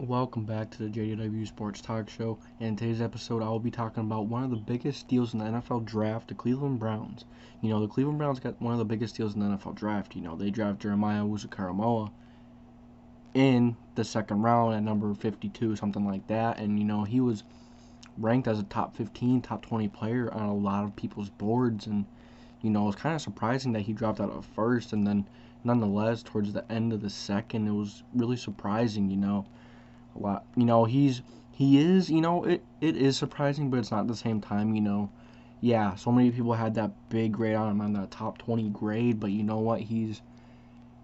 Welcome back to the JDW Sports Talk Show. And in today's episode, I will be talking about one of the biggest steals in the NFL draft, the Cleveland Browns. The Cleveland Browns got one of the biggest steals in the NFL draft. They draft Jeremiah Owusu-Koramoah in the second round at number 52, something like that. And, he was ranked as a top 15, top 20 player on a lot of people's boards. And, it was kind of surprising that he dropped out of first. And then, nonetheless, towards the end of the second, it was really surprising, a lot. It is surprising, but it's not at the same time, Yeah, so many people had that big grade on him on that top 20 grade, but you know what? He's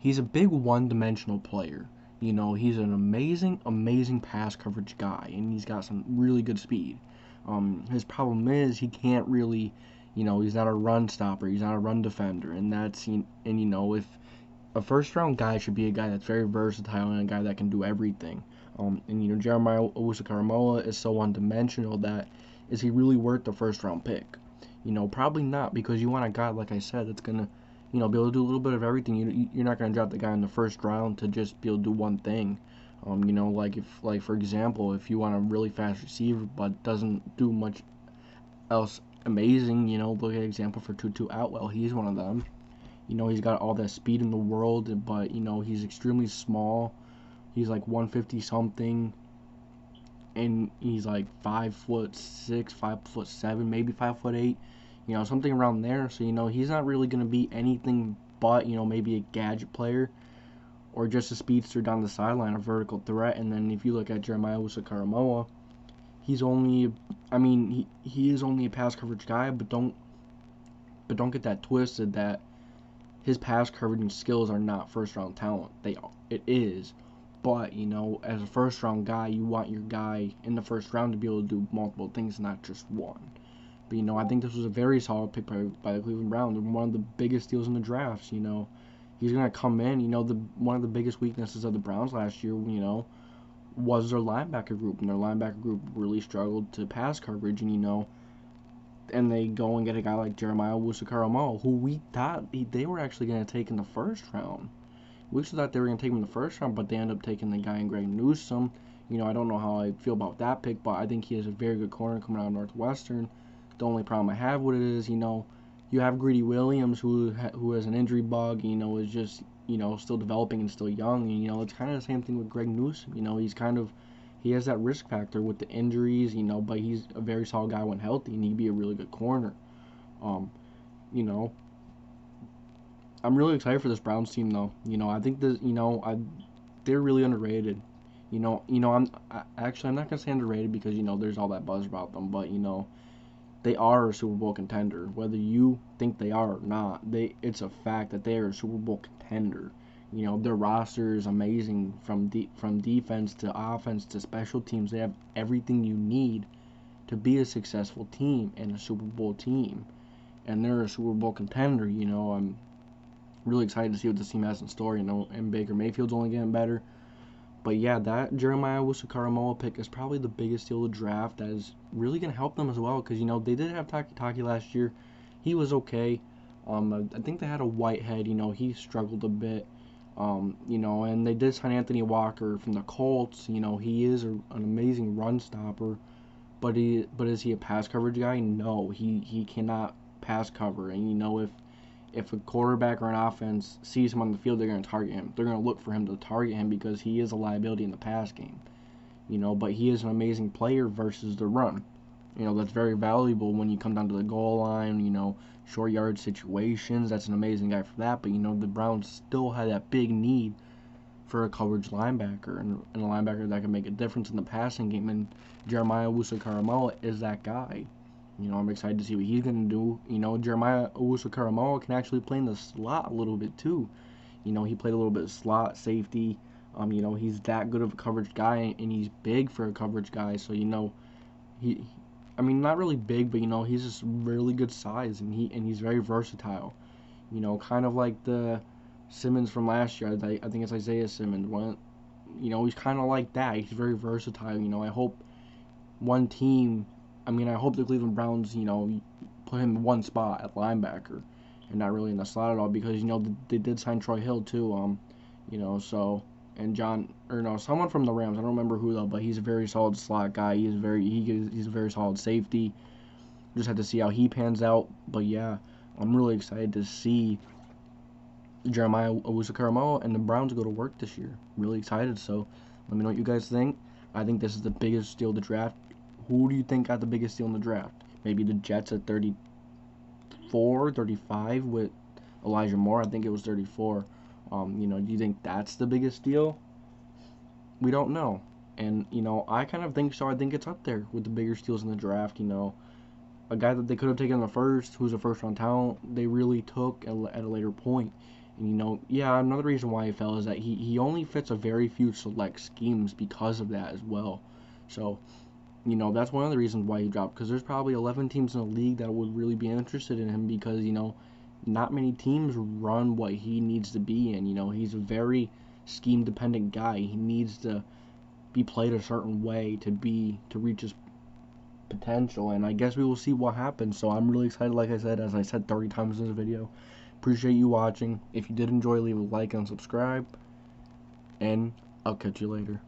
a big one-dimensional player. He's an amazing pass coverage guy, and he's got some really good speed. His problem is he can't really, he's not a run stopper, he's not a run defender, and if a first-round guy should be a guy that's very versatile and a guy that can do everything. Jeremiah Owusu-Koramoah is so one-dimensional that is he really worth the first-round pick? Probably not, because you want a guy, like I said, that's going to, be able to do a little bit of everything. You're not going to draft the guy in the first round to just be able to do one thing. For example, if you want a really fast receiver but doesn't do much else amazing, look at example for Tutu Atwell. He's one of them. He's got all that speed in the world, but, he's extremely small. He's like 150 something, and he's like 5'6", 5'7", maybe 5'8", something around there. So he's not really gonna be anything but maybe a gadget player or just a speedster down the sideline, a vertical threat. And then if you look at Jeremiah Owusu-Koramoah, he's only, he is only a pass coverage guy, but don't get that twisted that his pass coverage skills are not first round talent. It is. But, as a first-round guy, you want your guy in the first round to be able to do multiple things, not just one. But, I think this was a very solid pick by the Cleveland Browns. One of the biggest deals in the drafts, He's going to come in, one of the biggest weaknesses of the Browns last year, was their linebacker group. And their linebacker group really struggled to pass coverage, and they go and get a guy like Jeremiah Owusu-Koramoah, who we thought they were actually going to take in the first round. We thought they were going to take him in the first round, but they ended up taking the guy in Greg Newsome. I don't know how I feel about that pick, but I think he is a very good corner coming out of Northwestern. The only problem I have with it is, you have Greedy Williams, who has an injury bug, is just, still developing and still young. And, it's kind of the same thing with Greg Newsome. He has that risk factor with the injuries, but he's a very solid guy when healthy, and he'd be a really good corner. I'm really excited for this Browns team, though. I think they're really underrated. I'm not gonna say underrated because there's all that buzz about them, but they are a Super Bowl contender. Whether you think they are or not, it's a fact that they are a Super Bowl contender. Their roster is amazing from defense to offense to special teams. They have everything you need to be a successful team and a Super Bowl team, and they're a Super Bowl contender. I'm really excited to see what this team has in store, and Baker Mayfield's only getting better. But yeah, that Jeremiah Owusu-Koramoah pick is probably the biggest deal of the draft that is really going to help them as well, because, they did have Taki last year. He was okay. I think they had a Whitehead, he struggled a bit. And they did sign Anthony Walker from the Colts. He is an amazing run stopper, but is he a pass coverage guy? No, he cannot pass cover. And, if a quarterback or an offense sees him on the field, they're going to target him. They're going to look for him to target him because he is a liability in the pass game. But he is an amazing player versus the run. That's very valuable when you come down to the goal line, short yard situations. That's an amazing guy for that. But, the Browns still had that big need for a coverage linebacker and a linebacker that can make a difference in the passing game. And Jeremiah Owusu-Koramoah is that guy. I'm excited to see what he's going to do. Jeremiah Owusu-Koramoah can actually play in the slot a little bit too. He played a little bit of slot safety. He's that good of a coverage guy, and he's big for a coverage guy. So, not really big, but, he's just really good size, and he's very versatile. Kind of like the Simmons from last year. I think it's Isaiah Simmons. He's kind of like that. He's very versatile. I hope one team... I hope the Cleveland Browns, put him in one spot at linebacker and not really in the slot at all, because, they did sign Troy Hill too, so, and someone from the Rams. I don't remember who though, but he's a very solid slot guy. He's a very solid safety. Just have to see how he pans out. But yeah, I'm really excited to see Jeremiah Owusu-Koramoah and the Browns go to work this year. Really excited. So let me know what you guys think. I think this is the biggest steal of the draft. Who do you think got the biggest steal in the draft? Maybe the Jets at 34, 35 with Elijah Moore. I think it was 34. Do you think that's the biggest steal? We don't know. And, I kind of think so. I think it's up there with the bigger steals in the draft. A guy that they could have taken in the first, who's a first-round talent, they really took at a later point. And, another reason why he fell is that he only fits a very few select schemes because of that as well. So, that's one of the reasons why he dropped, because there's probably 11 teams in the league that would really be interested in him because, not many teams run what he needs to be in. He's a very scheme-dependent guy. He needs to be played a certain way to reach his potential, and I guess we will see what happens. So I'm really excited, like I said, as I said 30 times in this video. Appreciate you watching. If you did enjoy, leave a like and subscribe, and I'll catch you later.